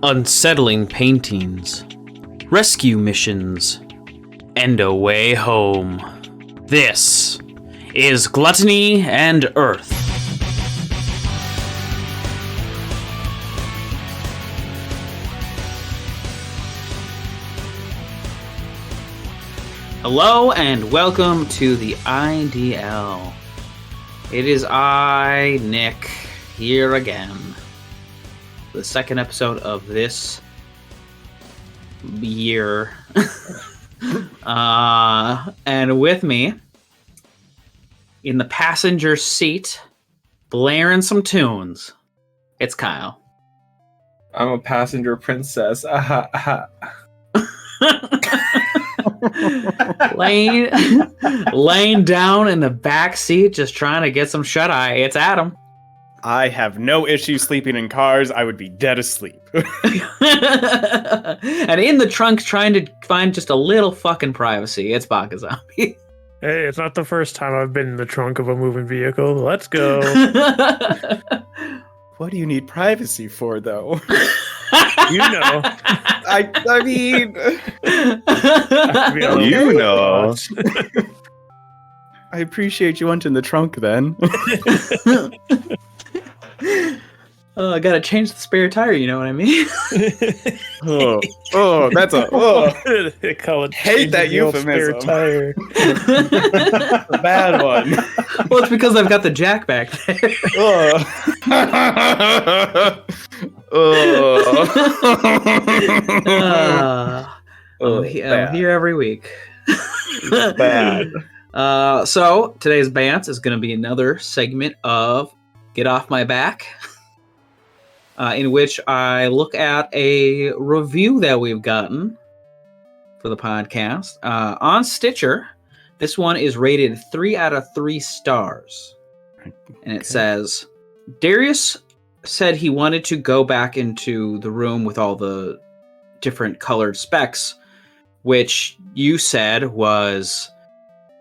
unsettling paintings, rescue missions, and a way home. This is Gluttony and Earth. Hello and welcome to the IDL. It is I, Nick, here again. The second episode of this year. And with me, in the passenger seat, blaring some tunes, it's Kyle. I'm a passenger princess. Laying down in the back seat, just trying to get some shut-eye. It's Adam. I have no issue sleeping in cars. I would be dead asleep. And in the trunk, trying to find just a little fucking privacy, it's BakaZombie. Hey, it's not the first time I've been in the trunk of a moving vehicle. Let's go. What do you need privacy for, though? You know. I mean... You know. I appreciate you wanting the trunk, then. I gotta change the spare tire, you know what I mean? That's a... They call it hate that euphemism. Spare tire. A bad one. Well, it's because I've got the jack back there. I'm here every week. Bad. So today's Bants is going to be another segment of Get Off My Back, in which I look at a review that we've gotten for the podcast on Stitcher. This one is rated 3 out of 3 stars. And it says, Darius said he wanted to go back into the room with all the different colored specks, which you said was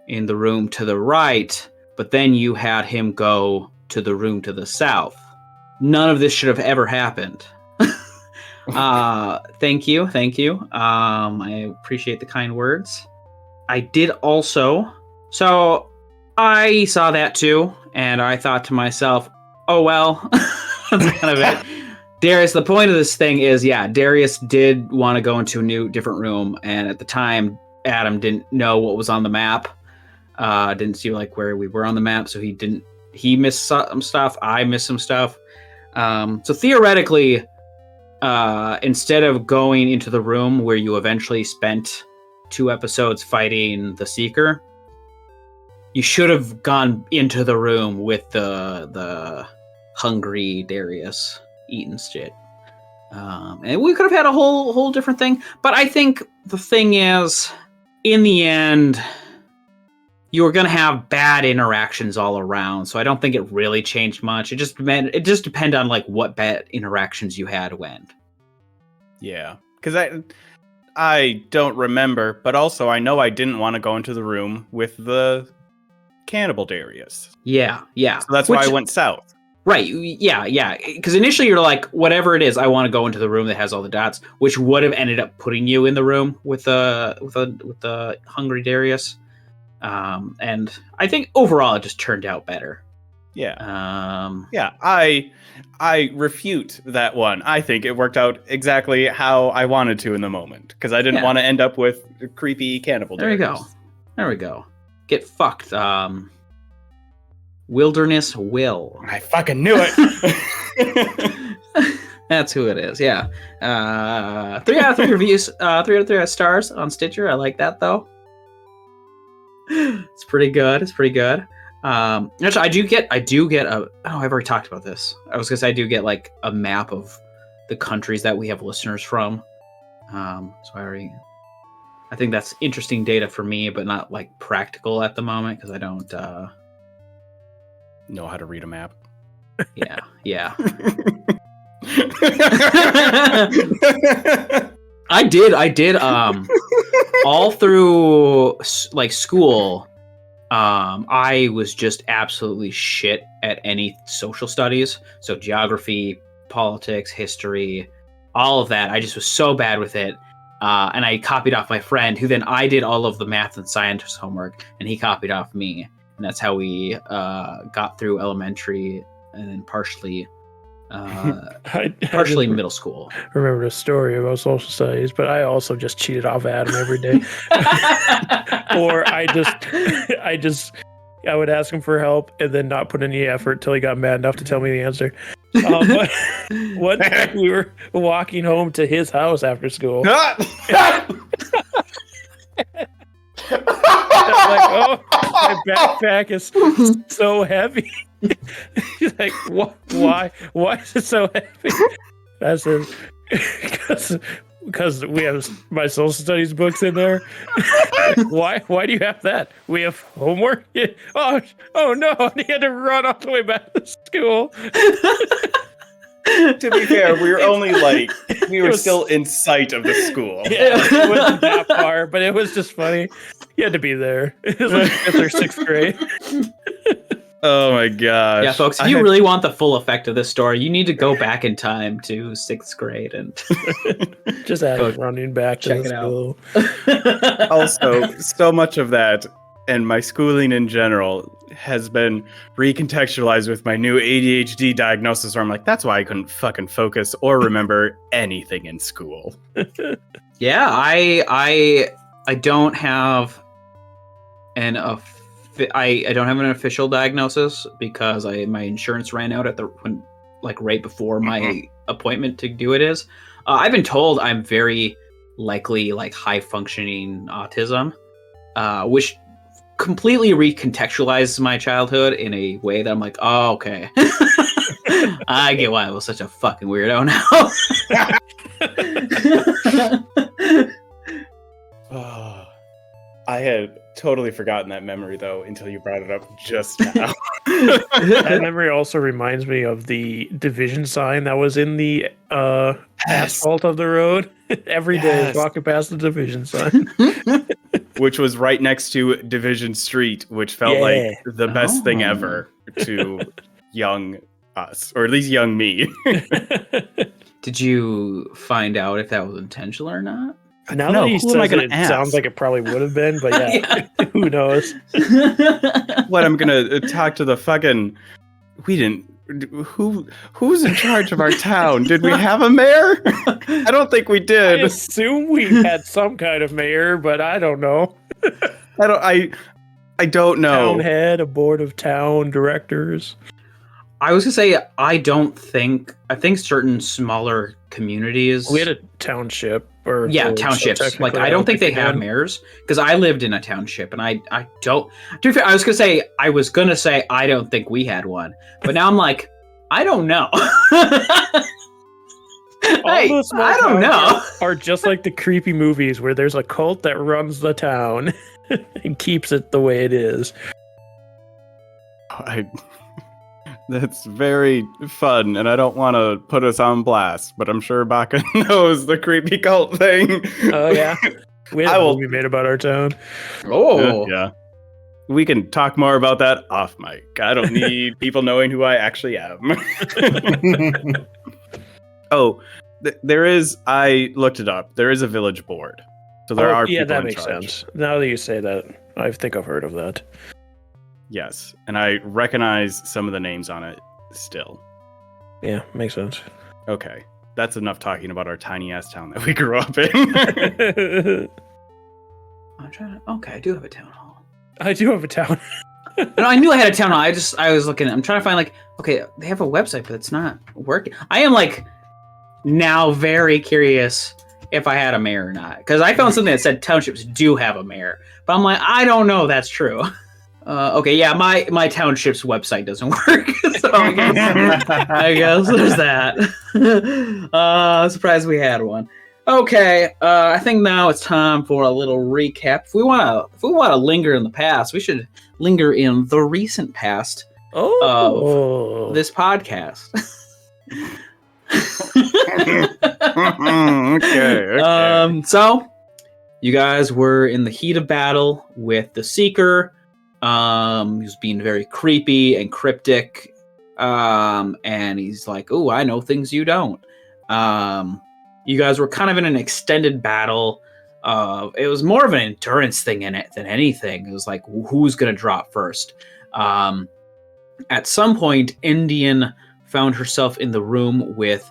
in the room to the right, but then you had him go to the room to the south. None of this should have ever happened. Thank you. I appreciate the kind words. I did also. So I saw that too, and I thought to myself, oh well, that's kind of it. Darius, the point of this thing is, Darius did want to go into a different room, and at the time, Adam didn't know what was on the map. Didn't see like where we were on the map, so he missed some stuff. I missed some stuff. So theoretically, instead of going into the room where you eventually spent 2 episodes fighting the Seeker, you should have gone into the room with the hungry Darius eating shit. And we could have had a whole different thing. But I think the thing is, in the end, you were going to have bad interactions all around. So I don't think it really changed much. It just depended on like what bad interactions you had when. Yeah, because I don't remember, but also I know I didn't want to go into the room with the cannibal Darius. Yeah. So that's why I went south. Right, yeah. Because initially you're like, whatever it is, I want to go into the room that has all the dots, which would have ended up putting you in the room with the hungry Darius. And I think overall it just turned out better. Yeah. I refute that one. I think it worked out exactly how I wanted to in the moment, because I didn't want to end up with a creepy cannibal Darius. There we go. Get fucked. Wilderness Will. I fucking knew it. That's who it is. Yeah. 3 out of 3 reviews. 3 out of 3 stars on Stitcher. I like that though. It's pretty good. Actually, I do get a. Oh, I've already talked about this. I was gonna say I do get like a map of the countries that we have listeners from. I think that's interesting data for me, but not like practical at the moment because I don't know how to read a map. Yeah. I did all through like school. I was just absolutely shit at any social studies. So geography, politics, history, all of that. I just was so bad with it. And I copied off my friend, who then I did all of the math and science homework, and he copied off me. And that's how we got through elementary and then partially middle school. Remember the story about social studies, but I also just cheated off Adam every day. Or I would ask him for help and then not put any effort till he got mad enough to tell me the answer. But one day we were walking home to his house after school. I'm like, oh, my backpack is so heavy. He's like, why is it so heavy? I said, because we have my social studies books in there. Why do you have that? We have homework? Yeah. Oh no, and he had to run all the way back to school. To be fair, we were only we were still in sight of the school. Yeah, it wasn't that far, but it was just funny. You had to be there. It was like 5th or 6th grade. Oh my gosh. Yeah, folks, if you really want the full effect of this story, you need to go back in time to 6th grade and just running back to the school. Also, so much of that and my schooling in general has been recontextualized with my new ADHD diagnosis, where I'm like, that's why I couldn't fucking focus or remember anything in school. Yeah, I don't have an I don't have an official diagnosis because my insurance ran out right before my appointment to do it is. I've been told I'm very likely high functioning autism, which completely recontextualizes my childhood in a way that I'm like, oh, okay. I get why I was such a fucking weirdo now. I had totally forgotten that memory, though, until you brought it up just now. That memory also reminds me of the division sign that was in the asphalt of the road. Every day, walking past the division sign. Which was right next to Division Street, which felt like the best thing ever to young us, or at least young me. Did you find out if that was intentional or not? Now that he says it sounds like it probably would have been, but yeah. Who knows? What, I'm gonna talk to the fucking... Who's in charge of our town? Did we have a mayor? I don't think we did. I assume we had some kind of mayor, but I don't know. I don't know. Town head, a board of town directors. I was gonna say I think certain smaller communities. We had a township townships. So I don't think they have mayors, because I lived in a township and I don't. To be fair, I was gonna say I don't think we had one, but now I'm like, I don't know. All those small I don't know. Are just like the creepy movies where there's a cult that runs the town and keeps it the way it is. That's very fun, and I don't want to put us on blast, but I'm sure Baka knows the creepy cult thing. Oh, yeah. We had a movie made about our town. Oh. Yeah. We can talk more about that off mic. I don't need people knowing who I actually am. I looked it up. There is a village board. So there are people in charge. Yeah, that makes sense. Now that you say that, I think I've heard of that. Yes, and I recognize some of the names on it still. Yeah, makes sense. Okay, that's enough talking about our tiny-ass town that we grew up in. I do have a town hall. I do have a town. No, I knew I had a town hall. I was looking. I'm trying to find they have a website, but it's not working. I am now very curious if I had a mayor or not, because I found something that said townships do have a mayor, but I'm like, I don't know if that's true. Okay, yeah, my township's website doesn't work, so I guess there's that. Surprised we had one. Okay, I think now it's time for a little recap. If we want to linger in the past, we should linger in the recent past of this podcast. Okay. So you guys were in the heat of battle with the Seeker. He was being very creepy and cryptic. And he's like, "Oh, I know things you don't." You guys were kind of in an extended battle. It was more of an endurance thing in it than anything. It was like, who's going to drop first? At some point, Endien found herself in the room with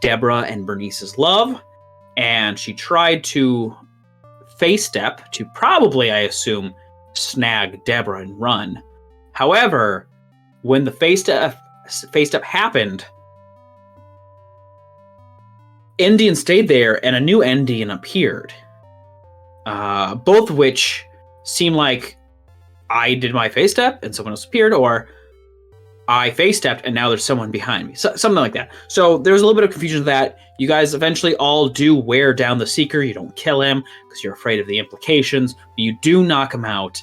Deborah and Bernice's love, and she tried to face step to probably, I assume, snag Deborah and run. However, when the face step happened, Endien stayed there, and a new Endien appeared. Both of which seem like I did my face step and someone else appeared, or I face stepped and now there's someone behind me. Something like that. So there's a little bit of confusion with that. You guys eventually all do wear down the Seeker. You don't kill him because you're afraid of the implications, but you do knock him out.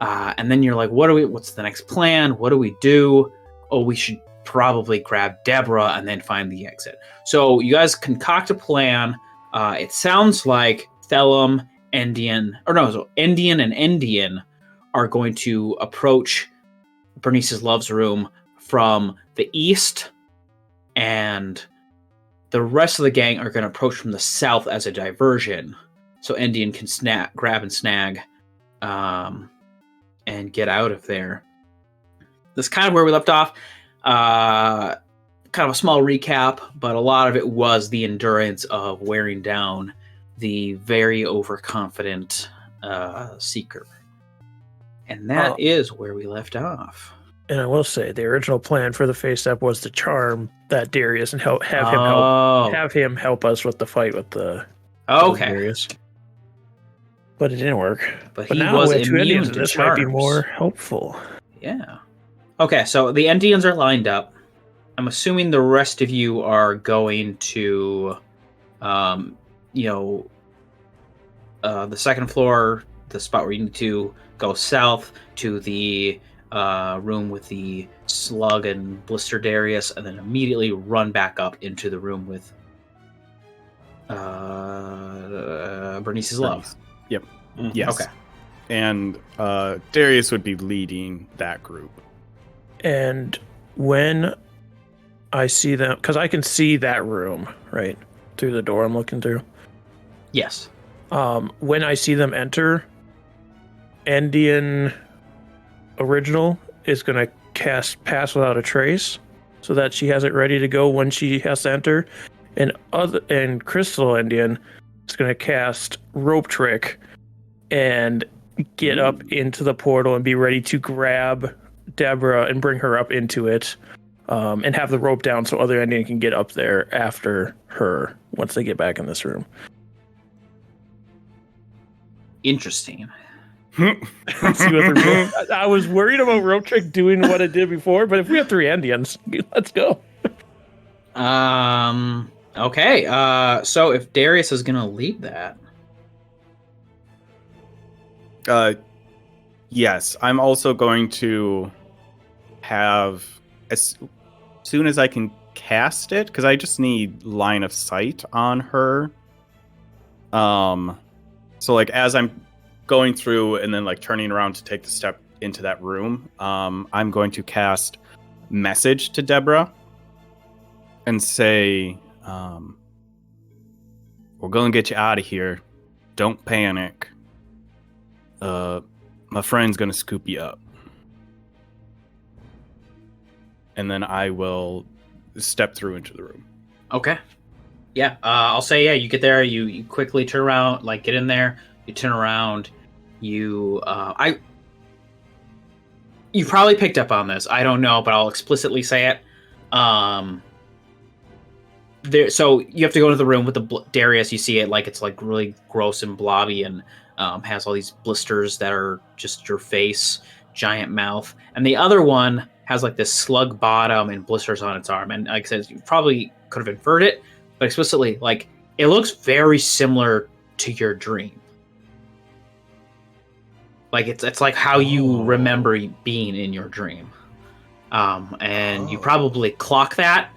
And then you're like, what's the next plan? What do we do? Oh, we should probably grab Deborah and then find the exit. So you guys concoct a plan. It sounds like Thellum, Endien and Endien are going to approach Bernice's love's room from the east, and the rest of the gang are going to approach from the south as a diversion, so Endien can grab and snag, and get out of there. That's kind of where we left off. Kind of a small recap, but a lot of it was the endurance of wearing down the very overconfident Seeker. And that is where we left off. And I will say, the original plan for the face step was to charm that Darius and have him help us with the fight with the Darius. But it didn't work. But he now was we have two immune Endiens, to this might be charms. more helpful. Yeah. Okay, so the Endiens are lined up. I'm assuming the rest of you are going to, the second floor, the spot where you need to go south to the room with the slug and blister Darius, and then immediately run back up into the room with Bernice's love. Yep. Mm-hmm. Yes. Okay. And Darius would be leading that group. And when I see them, because I can see that room, right, through the door I'm looking through. Yes. When I see them enter, Endien original is going to cast Pass Without a Trace so that she has it ready to go when she has to enter. And Crystal Endien is going to cast Rope Trick and get up into the portal and be ready to grab Deborah and bring her up into it, and have the rope down so other Endien can get up there after her once they get back in this room. Interesting. I was worried about Rope Trick doing what it did before, but if we have 3 Endiens, let's go. Okay. So if Darius is gonna lead that, yes, I'm also going to have, as soon as I can cast it, because I just need line of sight on her. So like as I'm going through and then like turning around to take the step into that room, I'm going to cast Message to Deborah and say, we're going to get you out of here. Don't panic. My friend's going to scoop you up. And then I will step through into the room. okay. Yeah, I'll say, yeah, you get there, you quickly turn around, like get in there, you turn around, you probably picked up on this, I don't know, but I'll explicitly say it. So you have to go into the room with the Darius, you see it, like it's like really gross and blobby and has all these blisters that are just your face, giant mouth, and the other one has like this slug bottom and blisters on its arm, and like I said, you probably could have inferred it, but explicitly, like, it looks very similar to your dream. Like, it's like how you remember being in your dream. And you probably clock that,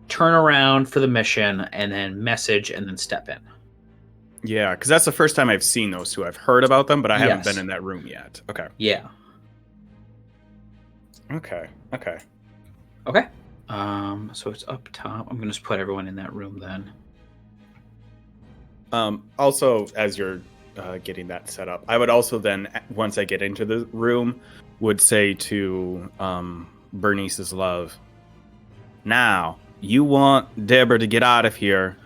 turn around for the mission, and then message, and then step in. Yeah, because that's the first time I've seen those two. I've heard about them, but I haven't Yes. been in that room yet. Okay. Yeah. Okay. Okay. So it's up top. I'm going to just put everyone in that room then. Also, as you're getting that set up, I would also then, once I get into the room, would say to Bernice's love, now, you want Deborah to get out of here.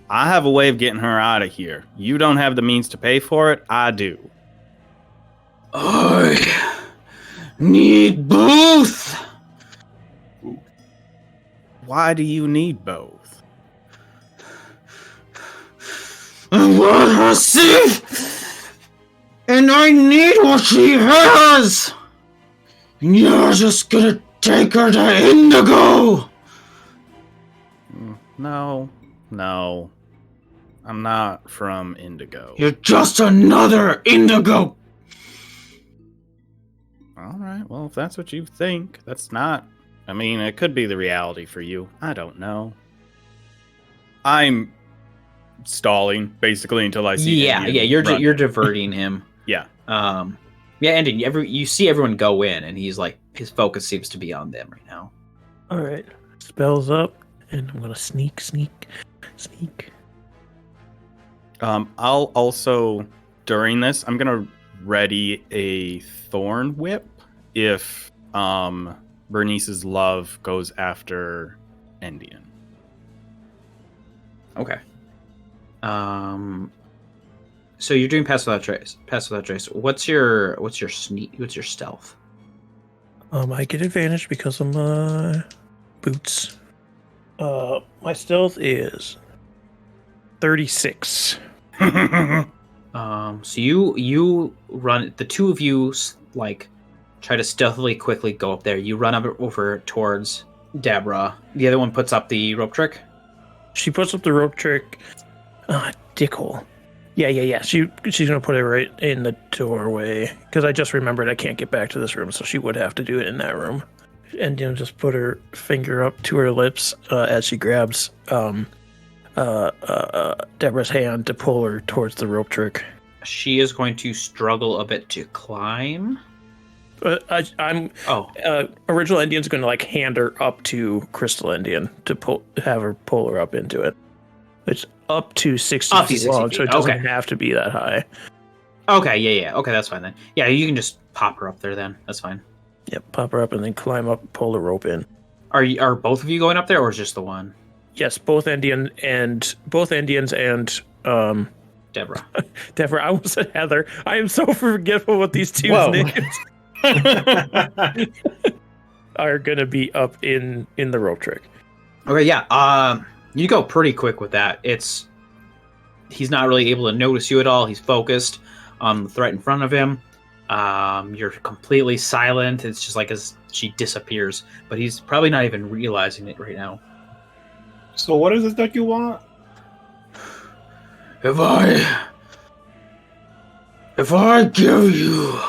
I have a way of getting her out of here. You don't have the means to pay for it. I do. I need both. Why do you need both? I want her safe, and I need what she has. You're just gonna take her to Indigo. No. I'm not from Indigo. You're just another Indigo. All right, well, if that's what you think, that's not... I mean, it could be the reality for you. I don't know. I'm stalling, basically, until I see Endien you're diverting him. Yeah. Endien, you see everyone go in, and he's like, his focus seems to be on them right now. All right, spells up, and I'm gonna sneak. I'll also, during this, I'm gonna ready a thorn whip if Bernice's love goes after Endien. Okay. So you're doing pass without trace. What's your sneak? What's your stealth? I get advantage because of my boots. My stealth is 36. So you run. The two of you like try to stealthily quickly go up there. You run over towards Deborah. The other one puts up the rope trick. She puts up the rope trick. Dickhole. Yeah. She's gonna put it right in the doorway because I just remembered I can't get back to this room, so she would have to do it in that room. And just put her finger up to her lips as she grabs Deborah's hand to pull her towards the rope trick. She is going to struggle a bit to climb. Original Endien's going to like hand her up to Crystal Endien to have her pull her up into it. It's up to 60 feet long, so it doesn't have to be that high. Okay, yeah. Okay, that's fine then. Yeah, you can just pop her up there then. That's fine. Yep, pop her up and then climb up and pull the rope in. Are both of you going up there, or is just the one? Yes, both Endiens and Deborah. Deborah, I almost said Heather. I am so forgetful with these two names. Are gonna be up in the rope trick. Okay, yeah. You go pretty quick with that. He's not really able to notice you at all. He's focused on the threat in front of him. You're completely silent. It's just like as she disappears, but he's probably not even realizing it right now. So what is it that you want? If I give you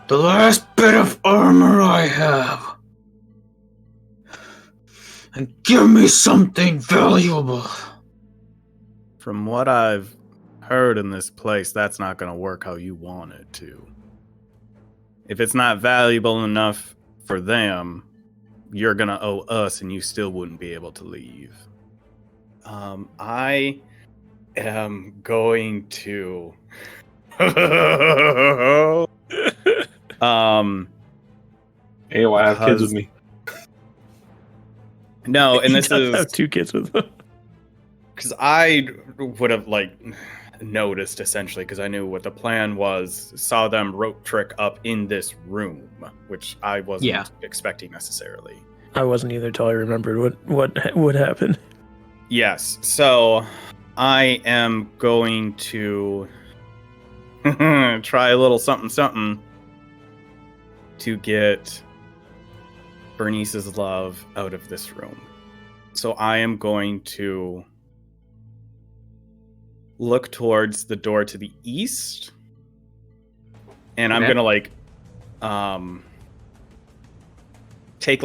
the last bit of armor I have, and give me something valuable. From what I've heard in this place, that's not going to work how you want it to. If it's not valuable enough for them, you're going to owe us and you still wouldn't be able to leave. I am going to... Hey, why have kids with me? No, and this is... have two kids with them. Because I would have, noticed, essentially, because I knew what the plan was, saw them rope trick up in this room, which I wasn't expecting necessarily. I wasn't either till I remembered what would happen. Yes, so I am going to try a little something to get Bernice's love out of this room. So I am going to look towards the door to the east, and I'm gonna take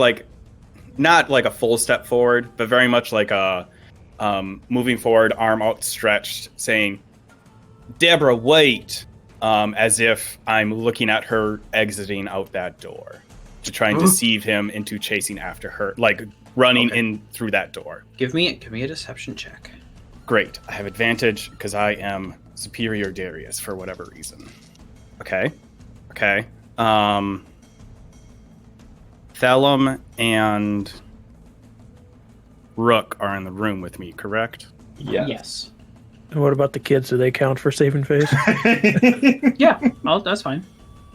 not like a full step forward, but very much like a moving forward, arm outstretched, saying, "Deborah, wait," as if I'm looking at her exiting out that door to try and deceive him into chasing after her, running in through that door. Give me a deception check. Great. I have advantage because I am superior Darius for whatever reason. Okay. Thellum and Rook are in the room with me, correct? Yes. And what about the kids? Do they count for saving face? Yeah. Oh, that's fine.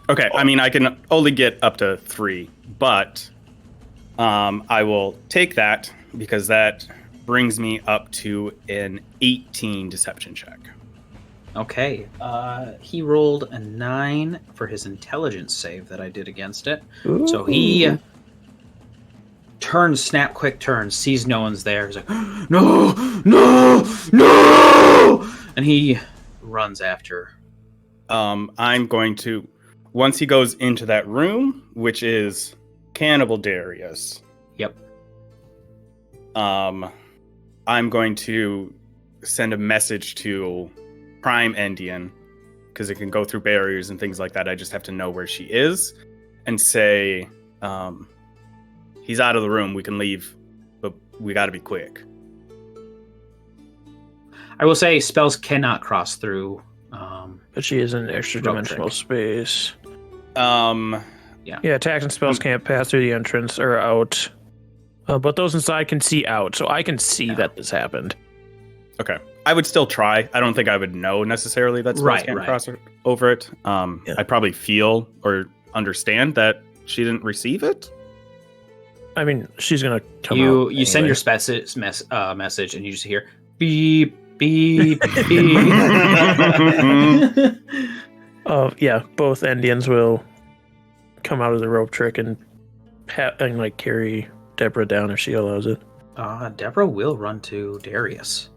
Okay, I mean, I can only get up to 3, but I will take that because that brings me up to an 18 deception check. Okay. He rolled a 9 for his intelligence save that I did against it. So he turns, quick turns, sees no one's there. He's like, no! And he runs after. I'm going to, once he goes into that room, which is Cannibal Darius. Yep. I'm going to send a message to Prime Endien, because it can go through barriers and things like that. I just have to know where she is and say, he's out of the room. We can leave, but we got to be quick. I will say spells cannot cross through. But she is in extra dimensional space. Yeah. Yeah, attacks and spells can't pass through the entrance or out. But those inside can see out, so I can see that this happened. Okay. I would still try. I don't think I would know necessarily that spells can't cross over it. I probably feel or understand that she didn't receive it. I mean, she's gonna come out You anyway. send your message and you just hear beep beep beep. Yeah, both Indians will come out of the rope trick and carry Deborah down if she allows it. Deborah will run to Darius.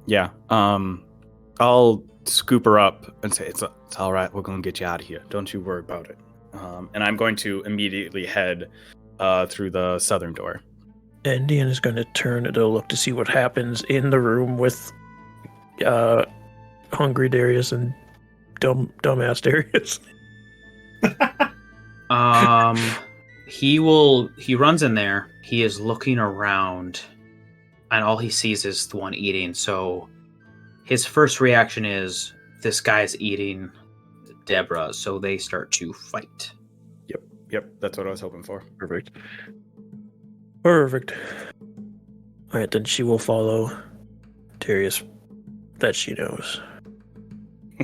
Yeah. I'll scoop her up and say, it's all right. We're going to get you out of here. Don't you worry about it. And I'm going to immediately head through the southern door. Endien is going to turn to look to see what happens in the room with hungry Darius and dumbass Darius. He runs in there. He is looking around, and all he sees is the one eating. So his first reaction is, this guy's eating Deborah, so they start to fight. Yep, that's what I was hoping for. Perfect. All right, then she will follow Darius that she knows.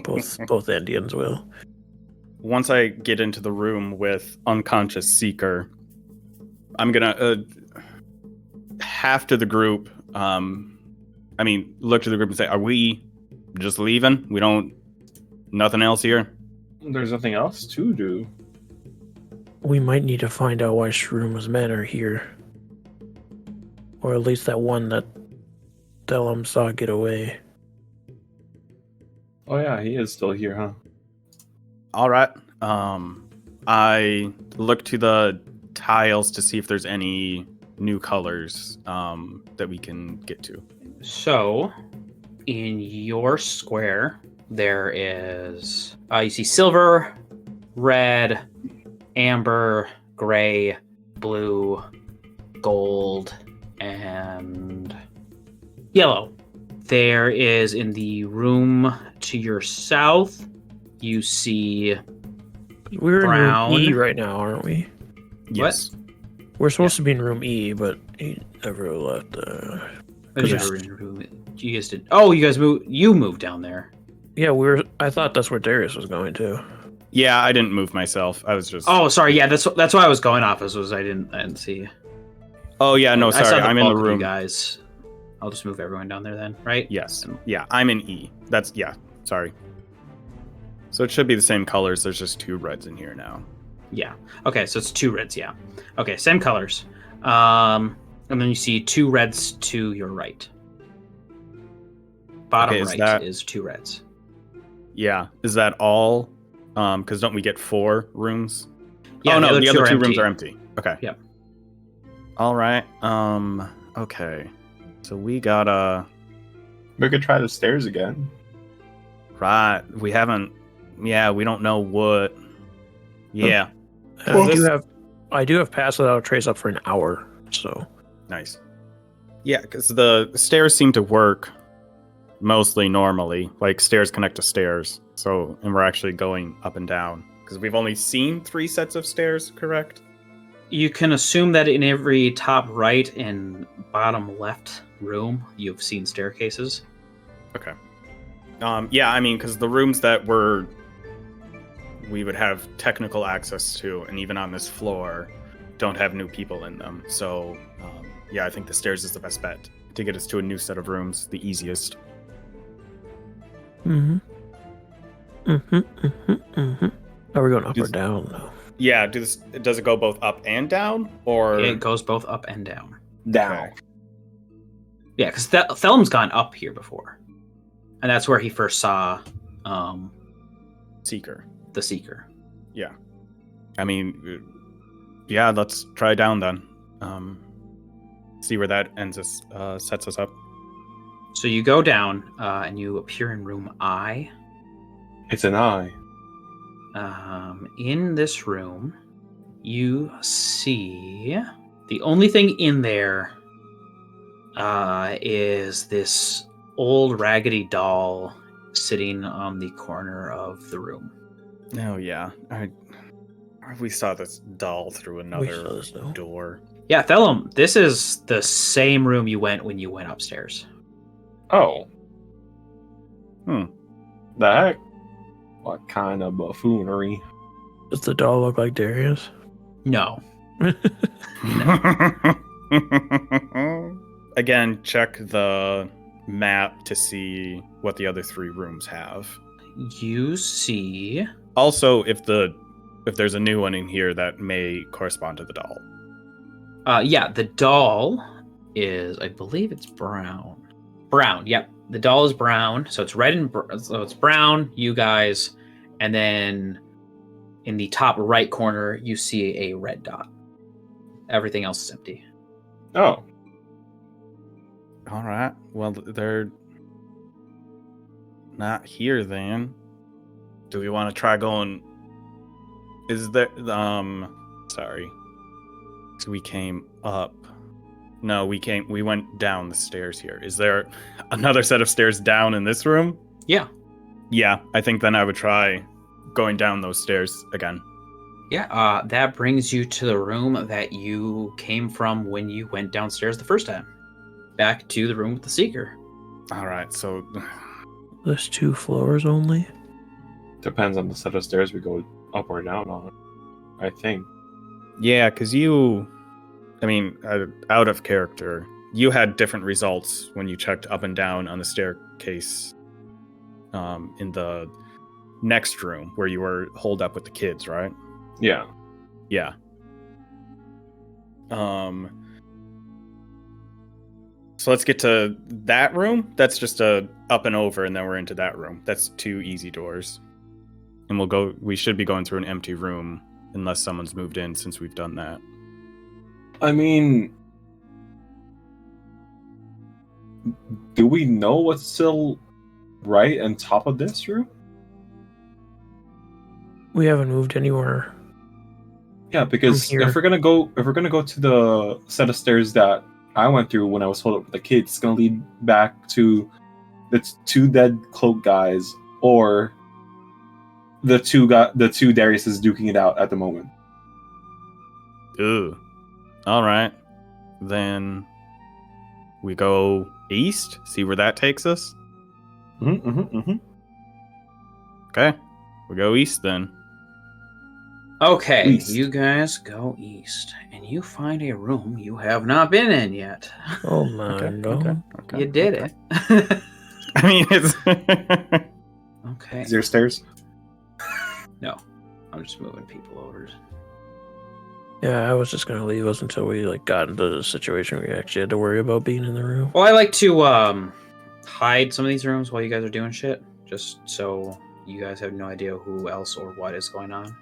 Both Indians will. Once I get into the room with unconscious Seeker, I'm gonna half to the group. Look to the group and say, "Are we just leaving? We don't, nothing else here." There's nothing else to do. We might need to find out why Shroom's men are here, or at least that one that Thellum saw get away. Oh yeah, he is still here, huh? All right. I look to the tiles to see if there's any new colors that we can get to. So, in your square, there is you see silver, red, amber, gray, blue, gold, and yellow. There is in the room to your south, you see We're brown. in room E right now, aren't we? Yes. We're supposed to be in room E, but he never left. You guys did. Oh, you guys moved. You moved down there. Yeah, I thought that's where Darius was going to. Yeah, I didn't move myself. I was just. Oh, sorry. Yeah, that's why I was going off. Was I didn't see. Oh yeah, no, I sorry. saw I'm in the bulk of you room. guys. I'll just move everyone down there then, right? Yes. Yeah, I'm in E. Sorry. So it should be the same colors. There's just 2 reds in here now. Yeah. Okay, so it's 2 reds. Yeah. Okay, same colors. And then you see 2 reds to your right. Bottom right is 2 reds. Yeah. Is that all? Because don't we get 4 rooms? Yeah, oh no, the other 2 empty. rooms are empty. Okay. Yep. All right. Okay. So we gotta. We could try the stairs again. Right. We haven't. Yeah, we don't know what. Yeah. I do have pass without a trace up for an hour, so Nice. Yeah, because the stairs seem to work mostly normally. Like stairs connect to stairs. So, and we're actually going up and down because we've only seen 3 sets of stairs, correct? You can assume that in every top right and bottom left room, you've seen staircases. Okay. Yeah, I mean, because the rooms that we would have technical access to, and even on this floor, don't have new people in them. So, yeah, I think the stairs is the best bet to get us to a new set of rooms, the easiest. Are we going up or down though? Yeah, does it go both up and down, or It goes both up and down. Down. Okay. Yeah, because Thellum's gone up here before, and that's where he first saw Seeker? the Seeker. Yeah. I mean, yeah, let's try down then. See where that sets us up. So you go down, and you appear in room I. It's an eye. In this room, you see the only thing in there is this old raggedy doll sitting on the corner of the room. Oh yeah, we saw this doll through another door. Yeah, Thellum, this is the same room you went when you went upstairs. Oh. Hmm. The heck? What kind of buffoonery? Does the doll look like Darius? No. Again, check the map to see what the other 3 rooms have. You see... Also, if there's a new one in here that may correspond to the doll. Yeah, the doll is, I believe it's brown. Brown, yep. The doll is brown, so it's red and so it's brown, you guys, and then in the top right corner, you see a red dot. Everything else is empty. Oh. All right. Well, they're not here then. Do we want to try going? Is there? Sorry. So we came up. No, we went down the stairs here. Is there another set of stairs down in this room? Yeah. Yeah, I think then I would try going down those stairs again. Yeah, that brings you to the room that you came from when you went downstairs the first time. Back to the room with the Seeker. All right, so There's 2 floors only? Depends on the set of stairs we go up or down on, I think. yeah, because out of character, you had different results when you checked up and down on the staircase in the next room where you were holed up with the kids, right? Yeah. Yeah. So let's get to that room. That's just a up and over, and then we're into that room. That's 2 easy doors. And we should be going through an empty room unless someone's moved in since we've done that. I mean, do we know what's still right on top of this room? We haven't moved anywhere. Yeah, because From here. if we're gonna go to the set of stairs that I went through when I was holed up with the kids, it's gonna lead back to the 2 dead cloak guys or the two Darius is duking it out at the moment. Ooh. All right. Then we go east, see where that takes us. Okay. We go east then. Okay, East. you guys go east, and you find a room you have not been in yet. Oh my god. Okay. You did it. I mean, it's Okay. Is there stairs? No, I'm just moving people over. Yeah, I was just gonna leave us until we got into the situation where we actually had to worry about being in the room. Well, I like to hide some of these rooms while you guys are doing shit, just so you guys have no idea who else or what is going on.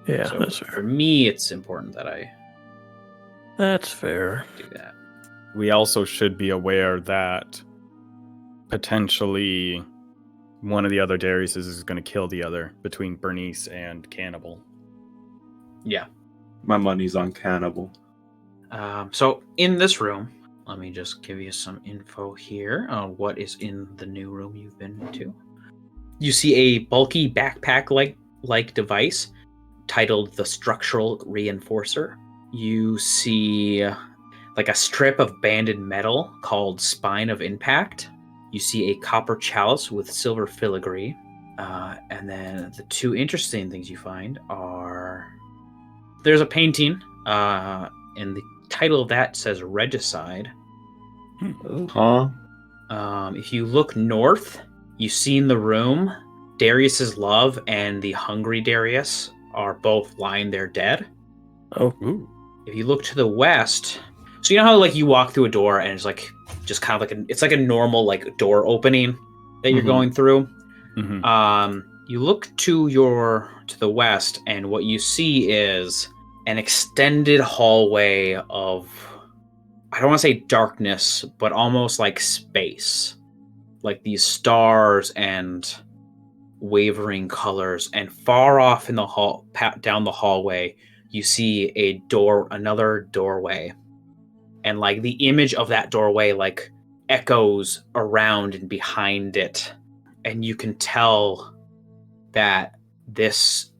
Yeah, So that's for fair. me, it's important that I That's fair. do that. we also should be aware that potentially one of the other Dariuses is going to kill the other between Bernice and Cannibal. Yeah. My money's on Cannibal. So in this room, let me just give you some info here on what is in the new room you've been to. You see a bulky backpack-like device titled the Structural Reinforcer. You see like a strip of banded metal called Spine of Impact. You see a copper chalice with silver filigree. And then the two interesting things you find are... There's a painting, and the title of that says Regicide. Huh? If you look north, you see in the room Darius's love and the hungry Darius are both lying there dead. Oh. Ooh. If you look to the west, so you know how like you walk through a door and it's like just kind of like it's like a normal like door opening that you're going through. Mm-hmm. You look to the west, and what you see is an extended hallway of, I don't want to say darkness, but almost like space, like these stars and wavering colors. And far off in the hall, down the hallway, you see another doorway, and like the image of that doorway like echoes around and behind it, and you can tell that this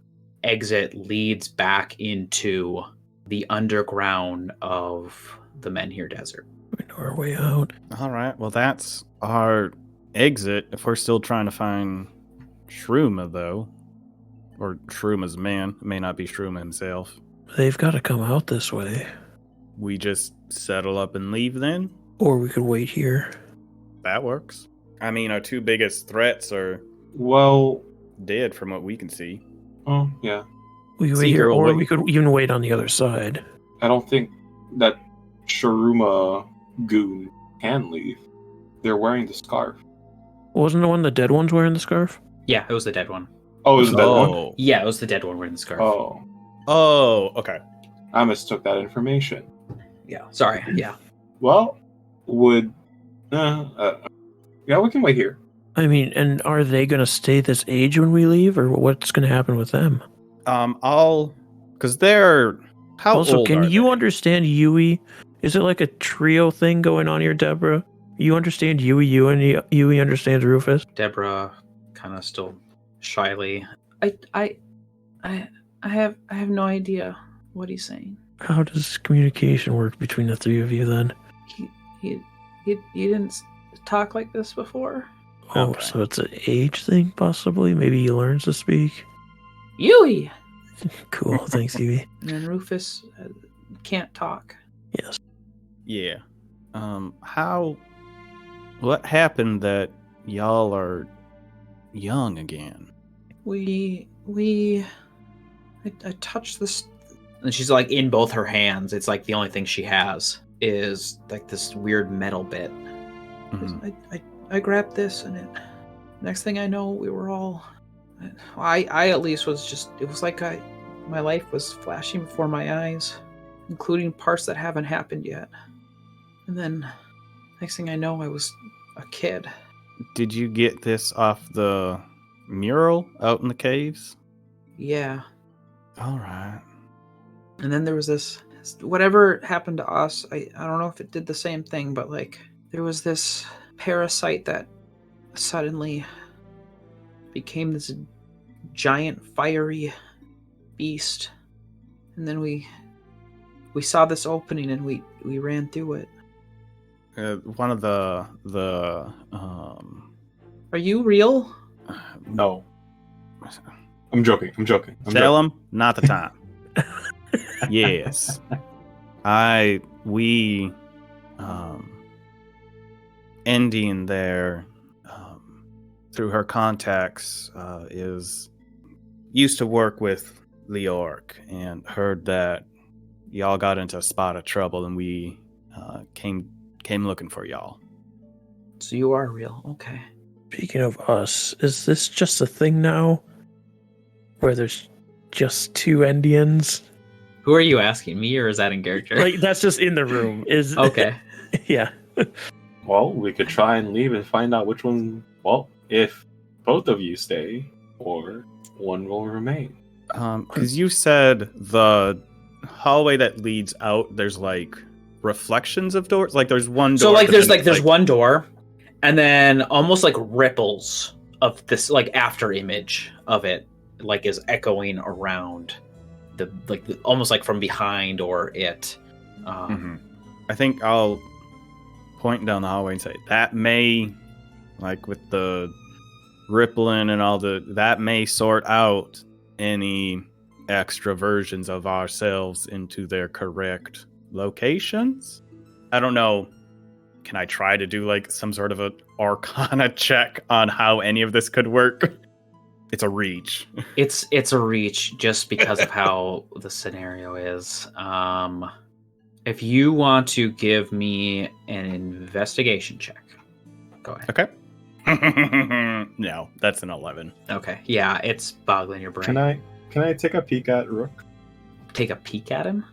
exit leads back into the underground of the Menhir Desert. We know our way out. All right. Well, that's our exit. If we're still trying to find Shruma, though, or Shruma's man, it may not be Shruma himself. They've got to come out this way. We just settle up and leave then? Or we could wait here. That works. I mean, our two biggest threats are Well, dead from what we can see. oh, yeah. We could wait Seeker here, will or wait. we could even wait on the other side. I don't think that Sharuma goon can leave. They're wearing the scarf. Wasn't the one the dead one's wearing the scarf? Yeah, it was the dead one. Oh, is it that one? Yeah, it was the dead one wearing the scarf. Oh, okay. I mistook that information. Yeah, sorry. Yeah. Well, would... yeah, we can wait here. I mean, and are they going to stay this age when we leave, or what's going to happen with them? Because they're... How also, old can are you they? understand Yui? Is it like a trio thing going on here, Deborah? You understand Yui, and Yui understands Rufus? Deborah kind of still shyly. I have no idea what he's saying. How does communication work between the three of you then? He didn't talk like this before. Oh, Okay. so it's an age thing, possibly? Maybe he learns to speak? Yui! Cool, thanks, Yui. And then Rufus can't talk. Yes. Yeah. What happened that y'all are young again? I touched this, and she's like in both her hands. It's like the only thing she has is like this weird metal bit. Mhm. I grabbed this, and next thing I know, we were all. I at least was just. It was like my life was flashing before my eyes, including parts that haven't happened yet. And then, next thing I know, I was a kid. Did you get this off the mural out in the caves? Yeah. All right. And then there was this. Whatever happened to us, I don't know if it did the same thing, but like there was this parasite that suddenly became this giant fiery beast, and then we saw this opening and we ran through it. One of the Are you real? No. I'm joking. Thellum, not the time. Yes. Endien there, through her contacts, used to work with Leoric and heard that y'all got into a spot of trouble, and we came looking for y'all. So you are real. Okay. Speaking of us, is this just a thing now? Where there's just two Endians? Who are you asking, me or is that in character? Like, that's just in the room. Is Okay. Yeah. Well, we could try and leave and find out which one. Well, if both of you stay, or one will remain. Because you said the hallway that leads out, there's like reflections of doors? Like there's one door. So like but then there's it's, one door, and then almost like ripples of this like after image of it like is echoing around almost like from behind or it. I think I'll point down the hallway and say that may, like with the rippling and all that may sort out any extra versions of ourselves into their correct locations. I don't know. Can I try to do like some sort of a arcana check on how any of this could work? It's a reach. It's a reach just because of how the scenario is. If you want to give me an investigation check, go ahead. Okay. No, that's an 11. Okay. Yeah, it's boggling your brain. Can I take a peek at Rook? Take a peek at him?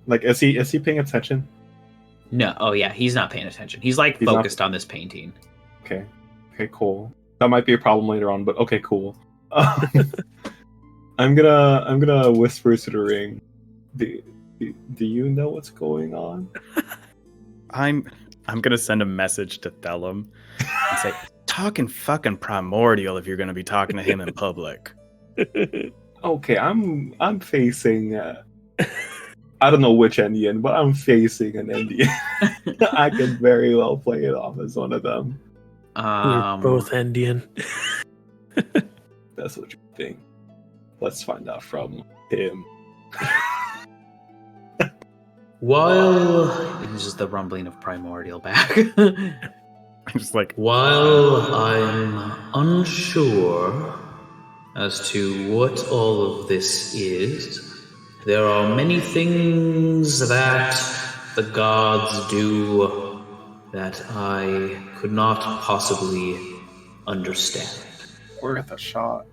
Like, is he paying attention? No. Oh yeah, he's not paying attention. He's focused on this painting. Okay, cool. That might be a problem later on, but okay, cool. I'm gonna whisper to the ring. Do you know what's going on? I'm gonna send a message to Thellum and say, talking fucking primordial if you're gonna be talking to him in public. Okay, I'm facing. I don't know which Endien, but I'm facing an Endien. I can very well play it off as one of them. We're both Endien. That's what you think. Let's find out from him. While this is the rumbling of primordial back. I'm just like, While I'm unsure as to what all of this is, there are many things that the gods do that I could not possibly understand. Worth a shot.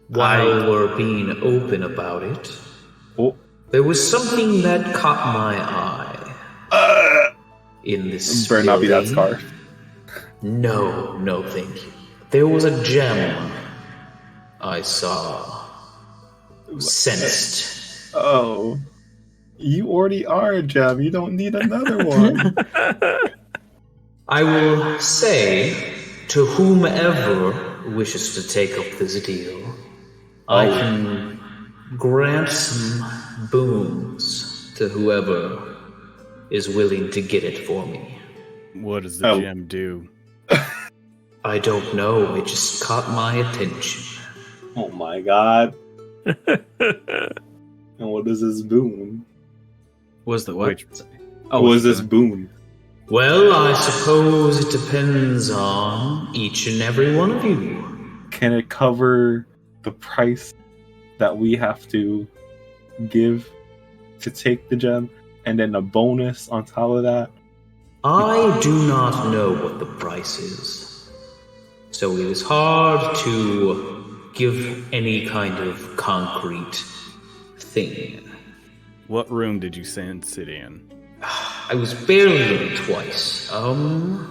While we're being open about it, there was something that caught my eye in this Better not be that building. scarf. No, thank you. There was a gem I saw, sensed. Oh, you already are a gem. You don't need another one. I will say to whomever wishes to take up this deal, I can grant some boons to whoever is willing to get it for me. what does the gem do? I don't know, it just caught my attention. Oh my god. And what is this boon? Was the what? What is this boon? Well, I suppose it depends on each and every one of you. Can it cover the price that we have to give to take the gem, and then a bonus on top of that? I do not know what the price is, so it is hard to give any kind of concrete thing. What room did you sit in? I was barely in it twice. Oh,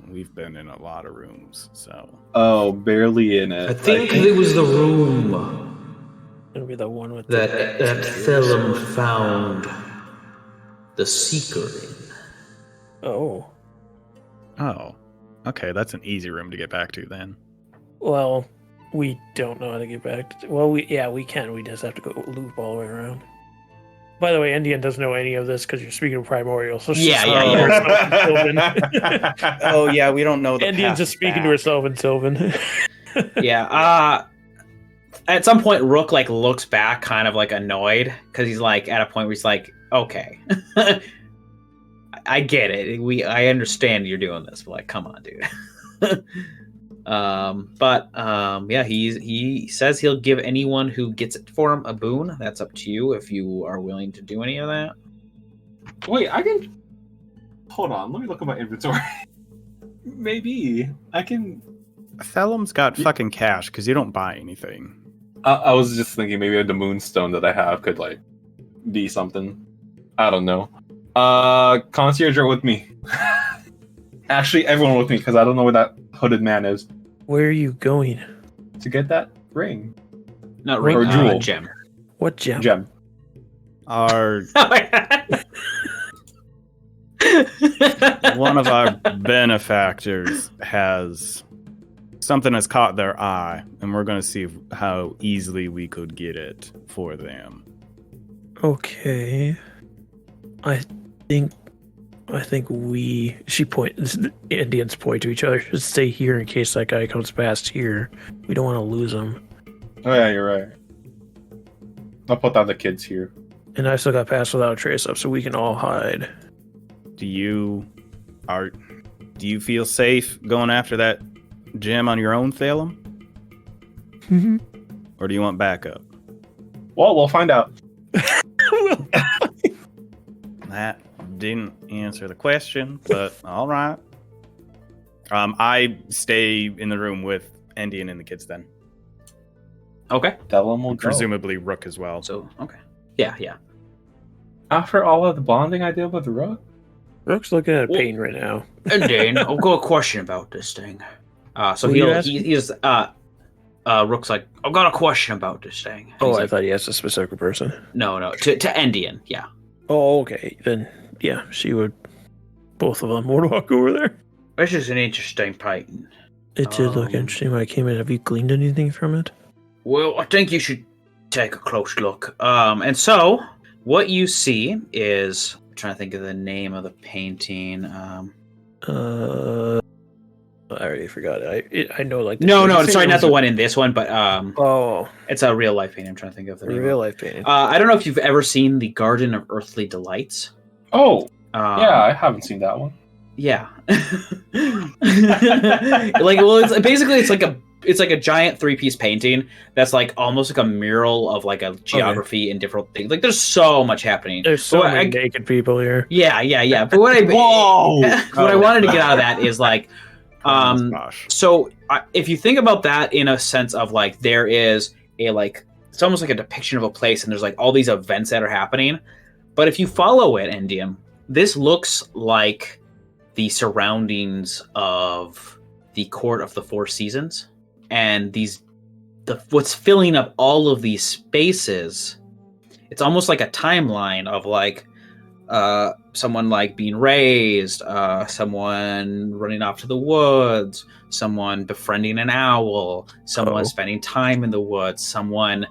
we've been in a lot of rooms, so. Oh, barely in it. I think it was the room It'll be the one with that Thellum found the Seeker in. Oh. Oh, okay, that's an easy room to get back to then. Well, we don't know how to get back to... Well, we can. We just have to go loop all the way around. By the way, Endien doesn't know any of this because you're speaking of primordial. So Yeah. Oh, yeah, we don't know the Endien's just speaking to herself in Sylvan. Yeah. At some point, Rook looks back, kind of annoyed, because he's at a point where he's like, "Okay, I get it. I understand you're doing this, but come on, dude." Yeah, he says he'll give anyone who gets it for him a boon. That's up to you if you are willing to do any of that. Wait, I can... Hold on, let me look at my inventory. Maybe. I can... Thellum's got fucking cash because you don't buy anything. I was just thinking maybe the moonstone that I have could, be something. I don't know. Concierge are with me. Actually, everyone with me, because I don't know where that hooded man is. Where are you going? To get that ring. Not ring, or jewel. Gem. What gem? Gem. Our One of our benefactors has something has caught their eye, and we're going to see how easily we could get it for them. Okay. I think Indians point to each other. Just stay here in case that guy comes past here. We don't want to lose him. Oh yeah, you're right. I'll put down the kids here. And I still got pass without a trace up, so we can all hide. Do you feel safe going after that gem on your own, Thellum? Mm-hmm. Or do you want backup? Well, we'll find out. That didn't answer the question, but all right. I stay in the room with Endien and the kids then. Okay. Thellum will go. Presumably Rook as well. So, okay. Yeah. After all of the bonding I did with Rook? Rook's looking at pain right now. Endien, I've got a question about this thing. So Rook's like, I've got a question about this thing. Oh, I thought he asked a specific person. No, to Endien, yeah. Oh, okay. Then, yeah, she would. Both of them would walk over there. This is an interesting painting. It did look interesting when I came in. Have you gleaned anything from it? Well, I think you should take a close look. And so, what you see is... I'm trying to think of the name of the painting. I already forgot it. I know, like... No, sorry, not the one in this one, but... Oh. It's a real-life painting. I'm trying to think of the name. Real-life painting. I don't know if you've ever seen the Garden of Earthly Delights. Oh, yeah, I haven't seen that one. Yeah. It's like a giant 3-piece painting that's like almost like a mural of like a geography and different things. Like there's so much happening. There's so many naked people here. Yeah. But what I wanted to get out of that is like, if you think about that in a sense of like there is a like it's almost like a depiction of a place and there's like all these events that are happening. But if you follow it, Endien, this looks like the surroundings of the Court of the Four Seasons. And what's filling up all of these spaces, it's almost like a timeline of like someone like being raised, someone running off to the woods, someone befriending an owl, someone spending time in the woods, someone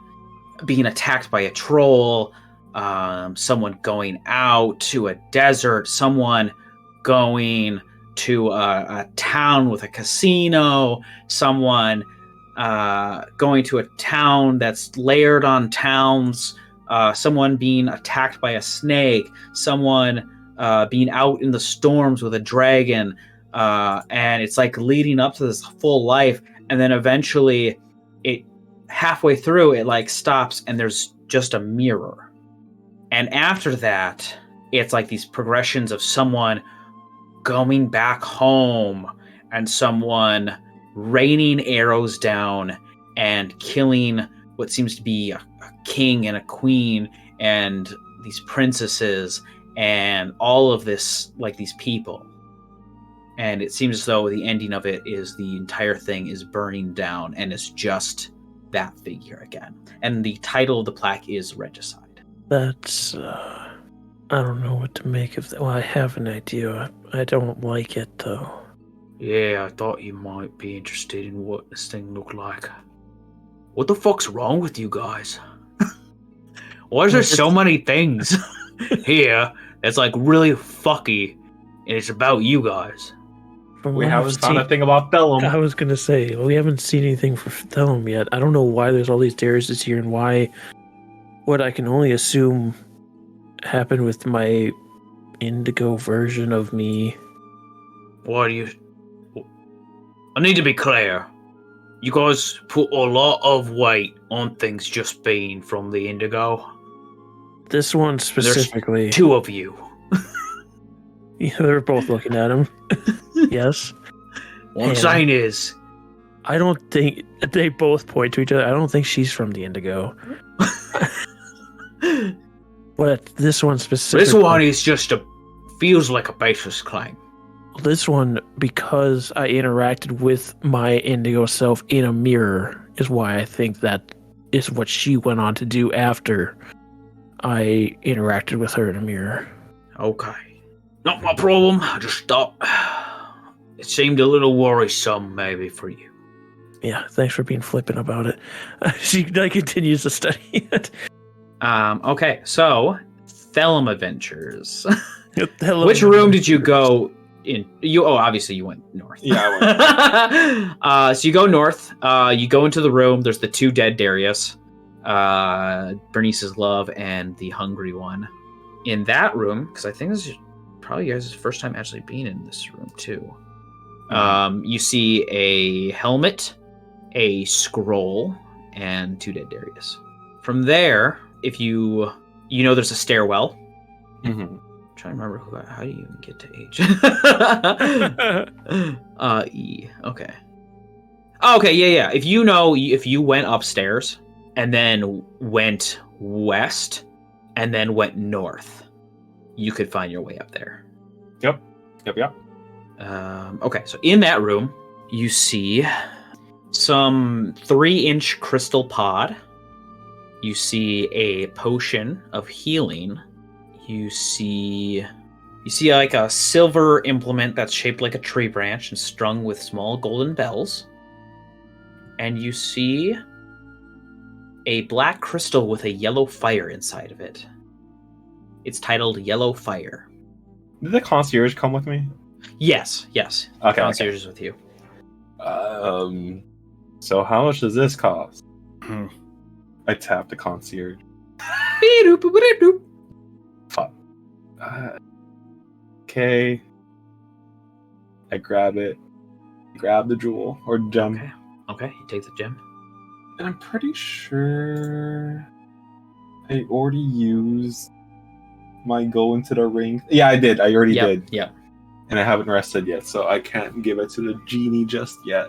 being attacked by a troll, someone going out to a desert, someone going to a town with a casino, someone going to a town that's layered on towns, someone being attacked by a snake, someone being out in the storms with a dragon, and it's like leading up to this full life, and then eventually it halfway through it like stops and there's just a mirror, and after that it's like these progressions of someone going back home and someone raining arrows down and killing what seems to be a king and a queen and these princesses and all of this, like these people. And it seems as though the ending of it is the entire thing is burning down and it's just that figure again. And the title of the plaque is Regicide. That's, I don't know what to make of that. Well, I have an idea. I don't like it, though. Yeah, I thought you might be interested in what this thing looked like. What the fuck's wrong with you guys? Why is there so many things here that's like really fucky and it's about you guys? We haven't found a thing about Thellum. I was gonna say, we haven't seen anything for Thellum yet. I don't know why there's all these Dariuses here and why what I can only assume happened with my indigo version of me. Why do you... I need to be clear. You guys put a lot of weight on things just being from the indigo. This one specifically. There's two of you. Yeah, they're both looking at him. Yes. What I'm saying is... I don't think... They both point to each other. I don't think she's from the indigo. But this one specifically... This one is just feels like a baseless claim. This one, because I interacted with my indigo self in a mirror, is why I think that is what she went on to do after I interacted with her in a mirror. Okay. Not my problem. I just thought it seemed a little worrisome, maybe, for you. Yeah, thanks for being flippant about it. She continues to study it. Okay, so Thellum Adventures. Hello, Which room did you go in? Obviously you went north. Yeah, I went. So you go north. You go into the room. There's the two dead Darius, Bernice's love, and the hungry one. In that room, because I think this is probably you guys' first time actually being in this room too. You see a helmet, a scroll, and two dead Darius. From there, if you there's a stairwell. Mm-hmm. Trying to remember how do you even get to H? E. Okay. Okay, yeah. If you went upstairs and then went west and then went north, you could find your way up there. Yep. Okay, so in that room, you see some 3-inch crystal pod. You see a potion of healing. You see like a silver implement that's shaped like a tree branch and strung with small golden bells. And you see a black crystal with a yellow fire inside of it. It's titled Yellow Fire. Did the concierge come with me? Yes. Okay. Concierge is with you. So how much does this cost? I tap the concierge. Fuck. Okay. I grab it. Grab the jewel or gem. Okay, you take the gem. And I'm pretty sure I already used my go into the ring. Yeah, I did. I already did. Yeah. And I haven't rested yet, so I can't give it to the genie just yet.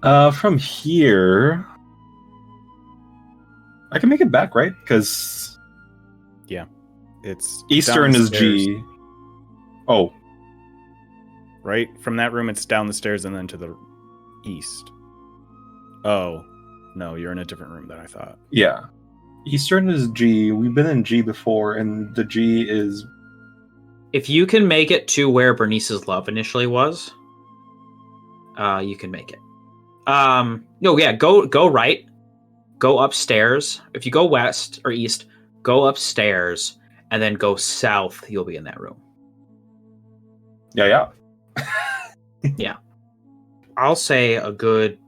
From here, I can make it back, right? Because It's Eastern is downstairs. G. Oh, Right? From that room, it's down the stairs and then to the east. Oh, no, you're in a different room than I thought. yeah. Eastern is G. We've been in G before, and the G is... If you can make it to where Bernice's love initially was, you can make it. Go right. Go upstairs. If you go west or east, go upstairs and then go south. You'll be in that room. Yeah. Yeah. I'll say a good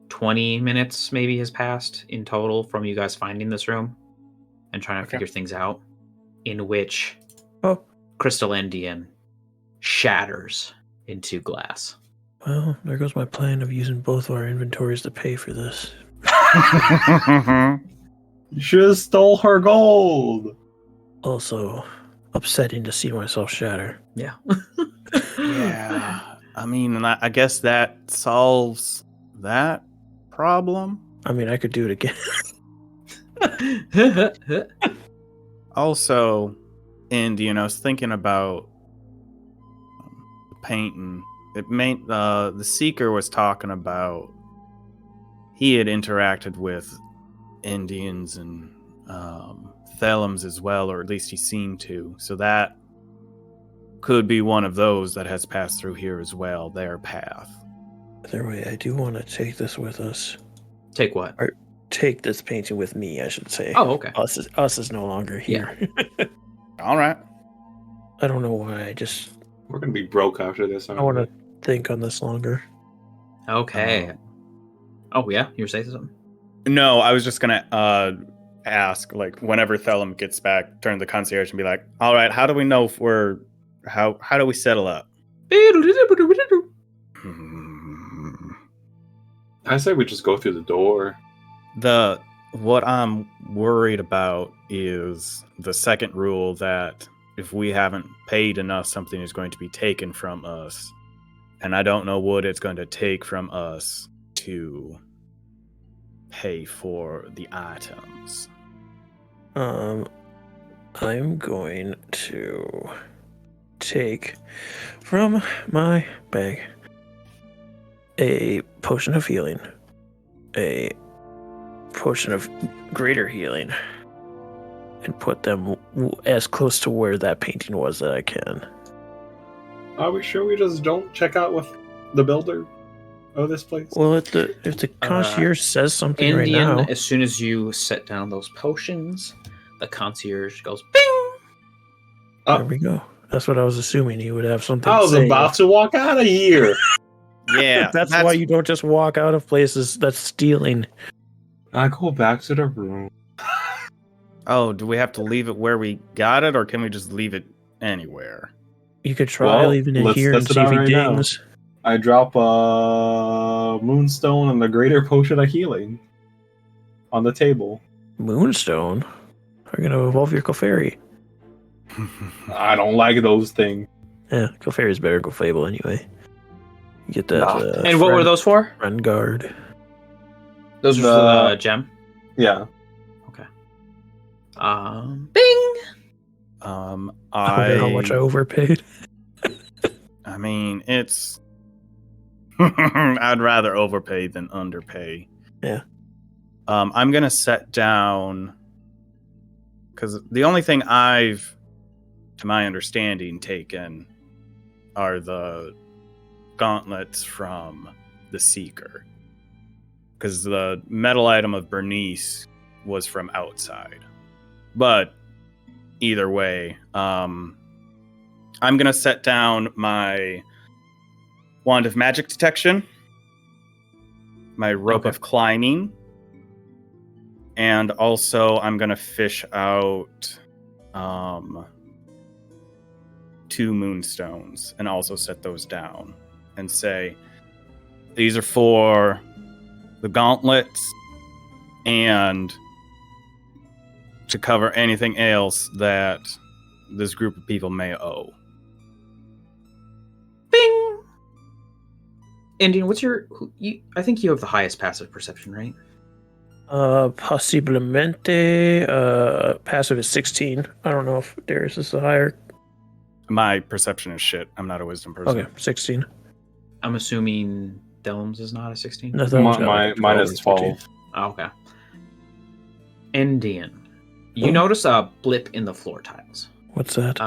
20 minutes maybe has passed in total from you guys finding this room and trying to figure things out, in which Crystal Endien shatters into glass. Well, there goes my plan of using both of our inventories to pay for this. You should have stole her gold. Also, upsetting to see myself shatter. Yeah. Yeah. I mean, I guess that solves that problem. I mean, I could do it again. Also, Endien, I was thinking about the painting. The Seeker was talking about he had interacted with Indians and Thellums as well, or at least he seemed to. So that could be one of those that has passed through here as well, their path. Either way, I do want to take this with us. Take what? Take this painting with me, I should say. Oh, okay. Us is no longer here. Yeah. All right. I don't know why. We're going to be broke after this. I want to think on this longer. Okay. Oh, yeah? You were saying something? No, I was just going to ask, like, whenever Thellum gets back, turn to the concierge and be like, all right, how do we know if we're... How do we settle up? I say we just go through the door. What I'm worried about is the second rule that if we haven't paid enough, something is going to be taken from us. And I don't know what it's going to take from us to pay for the items. I'm going to take from my bag a potion of healing, a potion of greater healing, and put them as close to where that painting was that I can. Are we sure we just don't check out with the builder of this place? Well, if the concierge says something right Endien, now, as soon as you set down those potions, the concierge goes bing. there we go. That's what I was assuming. He would have something. I was to say. about to walk out of here. Yeah, That's why you don't just walk out of places. That's stealing. I go back to the room. Oh, do we have to leave it where we got it, or can we just leave it anywhere? You could try leaving it let's here and test it see if out he right now. dings. I drop a moonstone and the greater potion of healing on the table. Moonstone? Are you going to evolve your Clefairy? I don't like those things. Yeah, Clefairy's better than Clefable anyway. You get that. Nah. And what were those for? Friend guard. Those were for the gem. Yeah. Bing. I wonder how much I overpaid. I mean, it's. I'd rather overpay than underpay. Yeah. I'm gonna set down because the only thing I've, to my understanding, taken are the gauntlets from the Seeker. Because the metal item of Bernice was from outside. But either way, I'm going to set down my Wand of Magic Detection, my Rope of Climbing, and also I'm going to fish out 2 moonstones and also set those down and say, these are for the gauntlets and to cover anything else that this group of people may owe. Bing. Endien, what's your? I think you have the highest passive perception, right? Posiblemente. Passive is 16. I don't know if Darius is the higher. My perception is shit. I'm not a wisdom person. Okay, 16. I'm assuming Thellum's is not a 16. No, Thellum's got Mine like is 12. Oh, okay. Endien, you notice a blip in the floor tiles. What's that?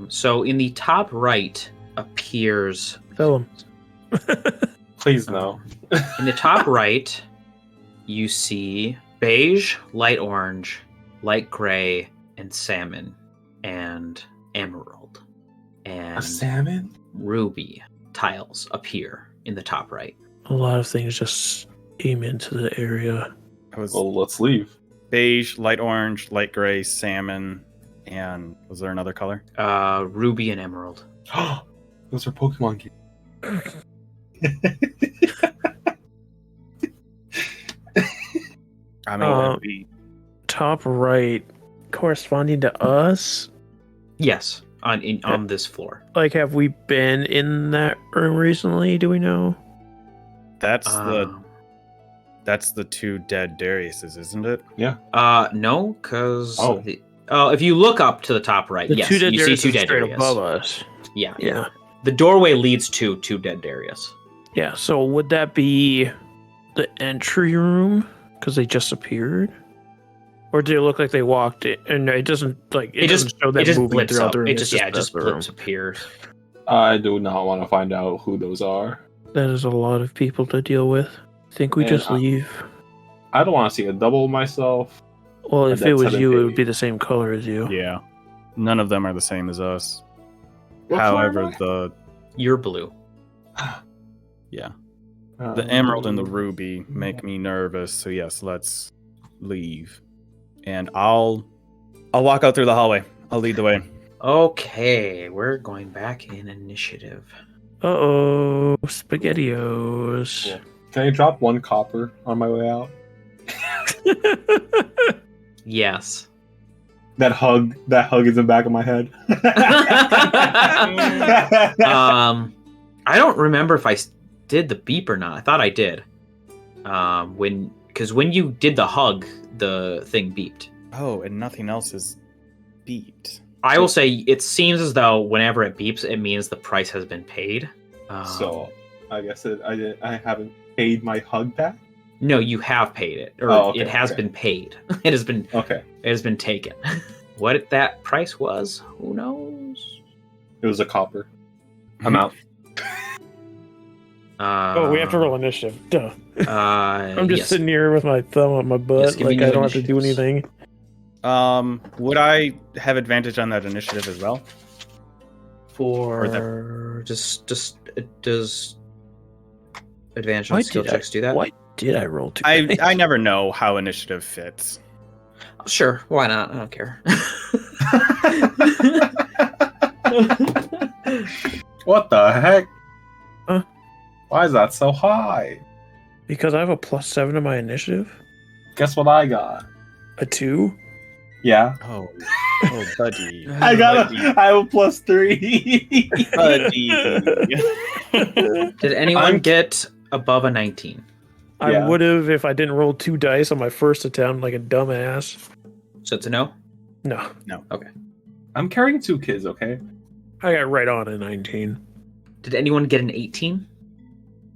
So in the top right appears Thellum. Please no. in the top right you see beige, light orange, light gray, and salmon, and emerald, and A salmon? ruby tiles appear in the top right. A lot of things just came into the area. I was Well, let's leave. beige, light orange, light gray, salmon, and was there another color? Ruby and emerald. Those are Pokemon games. I mean, it'd be Top right, corresponding to us. Yes, on this floor. Like, have we been in that room recently? Do we know? that's the 2 dead Dariuses, isn't it? No, because Oh. if you look up to the top right, The yes, two dead you Darius see 2 is dead straight Darius. above us. Yeah, Yeah. the doorway leads to 2 dead Darius. Yeah, so would that be the entry room? Because they just appeared? Or do it look like they walked in? And it doesn't, like, it doesn't show them it just moving blips throughout up. the room. It just that's just the room. blips appears. I do not want to find out who those are. That is a lot of people to deal with. I think we And just leave. I don't want to see a double myself. Well, if that's it was how they you, it pay. would be the same color as you. Yeah. None of them are the same as us. What color However, am I? You're blue. the emerald and the ruby make me nervous. So yes, let's leave. And I'll walk out through the hallway. I'll lead the way. Okay, we're going back in initiative. Uh-oh, SpaghettiOs. Cool. Can I drop 1 copper on my way out? Yes. That hug is in the back of my head. I don't remember if I did the beep or not. I thought I did. Because when you did the hug, the thing beeped. Oh, and nothing else is beat. I will say it seems as though whenever it beeps, it means the price has been paid. So I guess I haven't paid my hug back. No, you have paid it, or Oh, okay, it has okay. been paid. It has been Okay. It has been taken. What that price was, who knows? It was a copper. I'm out. Oh, we have to roll initiative. Duh. I'm just yes. sitting here with my thumb on my butt, Yes, give me like I new don't have to do initiatives. anything. Would I have advantage on that initiative as well? For just does advantage on Why skill did checks do that? Why did I roll 2 I dice? never know how initiative fits. Sure, why not? I don't care. What the heck? Huh? Why is that so high? Because I have a +7 to my initiative. Guess what I got? A 2. Yeah. Oh, buddy. I have a +3. Buddy. Did anyone I'm- get above a 19? I Yeah. would have if I didn't roll 2 dice on my first attempt, like a dumbass. So it's a no? No, I'm carrying 2 kids, okay? I got right on a 19. Did anyone get an 18?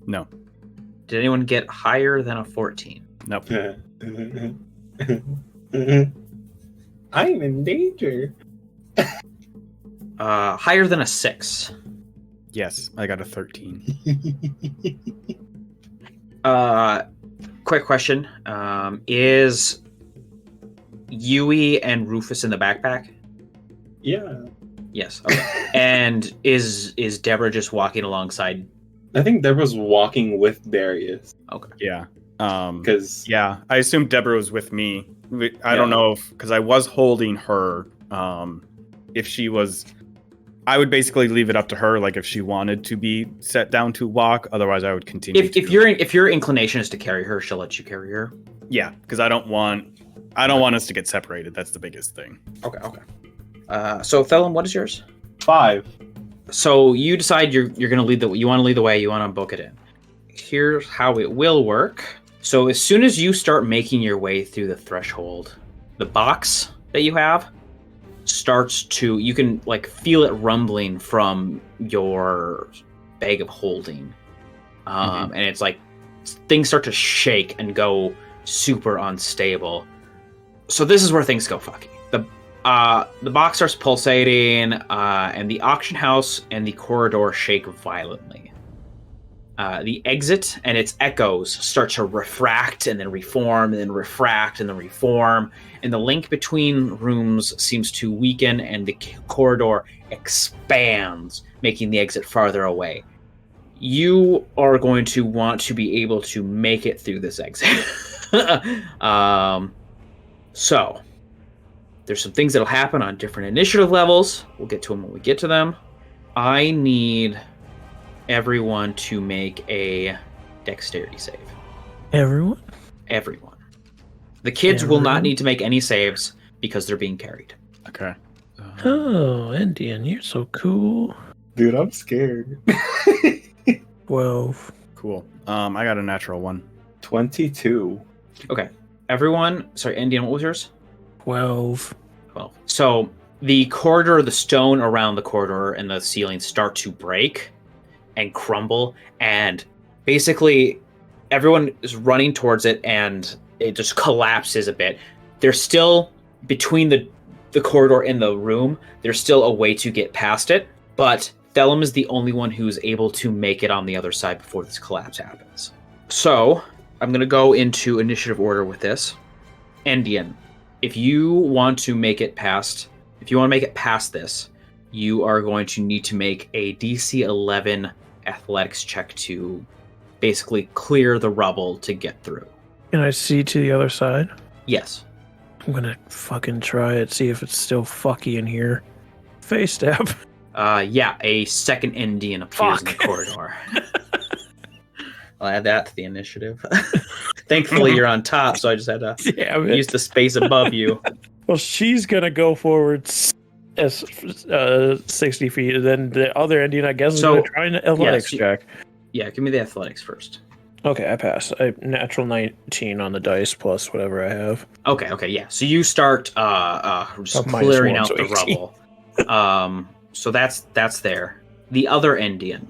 No. Did anyone get higher than a 14? Nope. I'm in danger. Higher than a 6. Yes, I got a 13. Quick question. Is Yui and Rufus in the backpack? Yeah. Yes. Okay. And is Deborah just walking alongside? I think Deborah's walking with Darius. Yeah. Because Yeah, I assume Deborah was with me. I don't know if, because I was holding her. If she was, I would basically leave it up to her. Like if she wanted to be set down to walk, otherwise I would continue. If your inclination is to carry her, she'll let you carry her. Yeah, because I don't want us to get separated. That's the biggest thing. Okay. So Thellum, what is yours? 5. So you decide you want to lead the way. You want to book it in. Here's how it will work. So as soon as you start making your way through the threshold, the box that you have starts to, you can like feel it rumbling from your bag of holding. And it's like things start to shake and go super unstable. So this is where things go fucky. The box starts pulsating, and the auction house and the corridor shake violently. The exit and its echoes start to refract and then reform, and then refract and then reform, and the link between rooms seems to weaken, and the corridor expands, making the exit farther away. You are going to want to be able to make it through this exit. So there's some things that'll happen on different initiative levels. We'll get to them when we get to them. I need everyone to make a dexterity save. Everyone? Everyone. The kids will not need to make any saves because they're being carried. Okay. Oh, Endien, you're so cool. Dude, I'm scared. 12. Cool. I got a natural 1. 22. Okay. Everyone, sorry, Endien, what was yours? 12. 12. So the corridor, the stone around the corridor and the ceiling start to break and crumble, and basically everyone is running towards it, and it just collapses a bit. There's still, between the corridor and the room, there's still a way to get past it, but Thellum is the only one who's able to make it on the other side before this collapse happens. So I'm going to go into initiative order with this. Endien, if you want to make it past this, you are going to need to make a DC 11 athletics check to basically clear the rubble to get through. Can I see to the other side? Yes. I'm gonna fucking try it, see if it's still fucky in here. Face stab. Yeah, a second Endien appears in the corridor. I'll add that to the initiative. Thankfully, you're on top, so I just had to use the space above you. Well, she's gonna go forward as 60 feet, and then the other Endien, I guess, is gonna try an athletics check. Yeah, give me the athletics first. Okay, I pass. I natural 19 on the dice plus whatever I have. Okay, yeah. So you start just -1, clearing out so the 18. rubble. So that's there. The other Endien.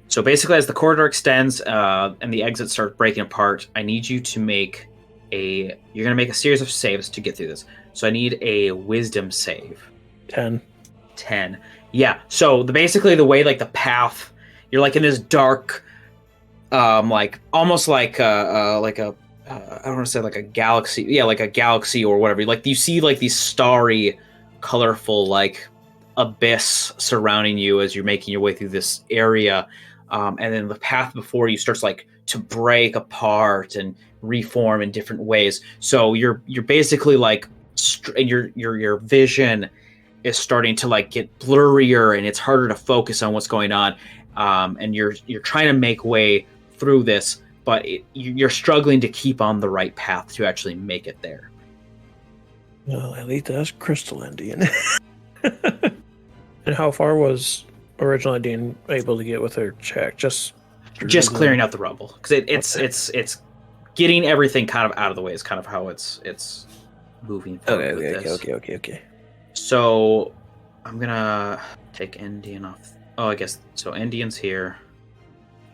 So basically, as the corridor extends and the exits start breaking apart, I need you to make you're going to make a series of saves to get through this. So I need a wisdom save. 10. Yeah. So basically the way like the path, you're like in this dark, like almost like a I don't want to say like a galaxy. Yeah, like a galaxy or whatever. Like you see like these starry, colorful like abyss surrounding you as you're making your way through this area, and then the path before you starts like to break apart and reform in different ways. So you're basically like your vision is starting to like get blurrier and it's harder to focus on what's going on, and you're trying to make way through this, but you're struggling to keep on the right path to actually make it there. Well, at least that's Crystal Endien. And how far was original Endien able to get with her check? Just clearing out the rubble, because it's getting everything kind of out of the way is kind of how it's moving forward with this. Okay. So I'm gonna take Endien off. Oh, I guess so. Endien's here.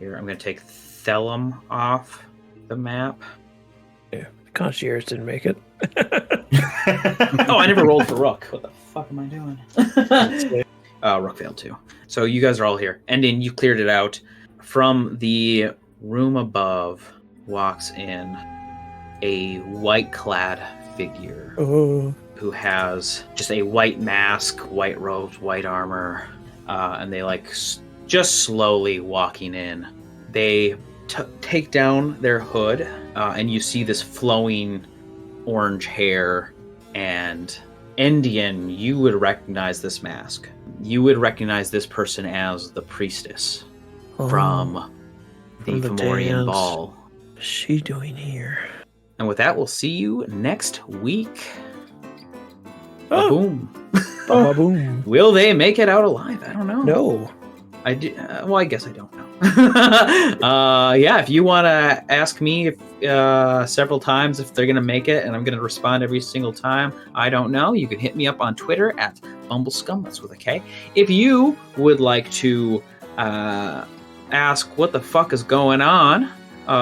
I'm gonna take Thellum off the map. Yeah, the concierge didn't make it. Oh, I never rolled for Rook. What the fuck am I doing? Rook failed too. So you guys are all here. Endien, you cleared it out. From the room above walks in a white-clad figure who has just a white mask, white robes, white armor, and they like just slowly walking in. They take down their hood, and you see this flowing orange hair. And Endien, you would recognize this mask. You would recognize this person as the priestess from the Fomorian Ball. What's she doing here? And with that, we'll see you next week. Boom. Boom. Will they make it out alive? I don't know. No. I do. Well, I guess I don't know. Yeah, if you want to ask me several times if they're going to make it, and I'm going to respond every single time, I don't know. You can hit me up on Twitter at BumbleScum. That's with a K. If you would like to ask what the fuck is going on,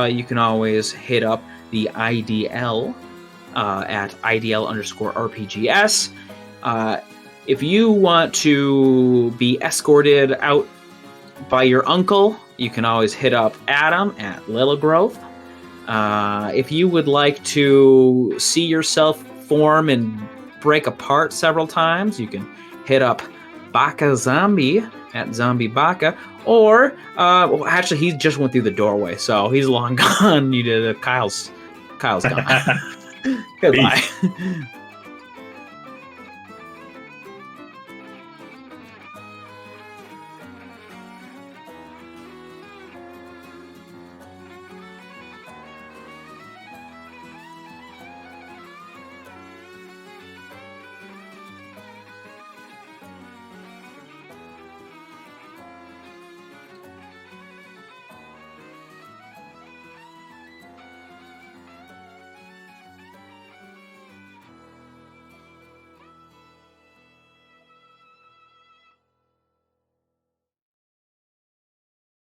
you can always hit up the IDL at IDL_RPGS. If you want to be escorted out by your uncle, you can always hit up Adam at Lilligrove. If you would like to see yourself form and break apart several times, you can hit up BakaZombie at Zombie Baka. Or, well, actually, he just went through the doorway, so he's long gone. You did Kyle's gone. Goodbye.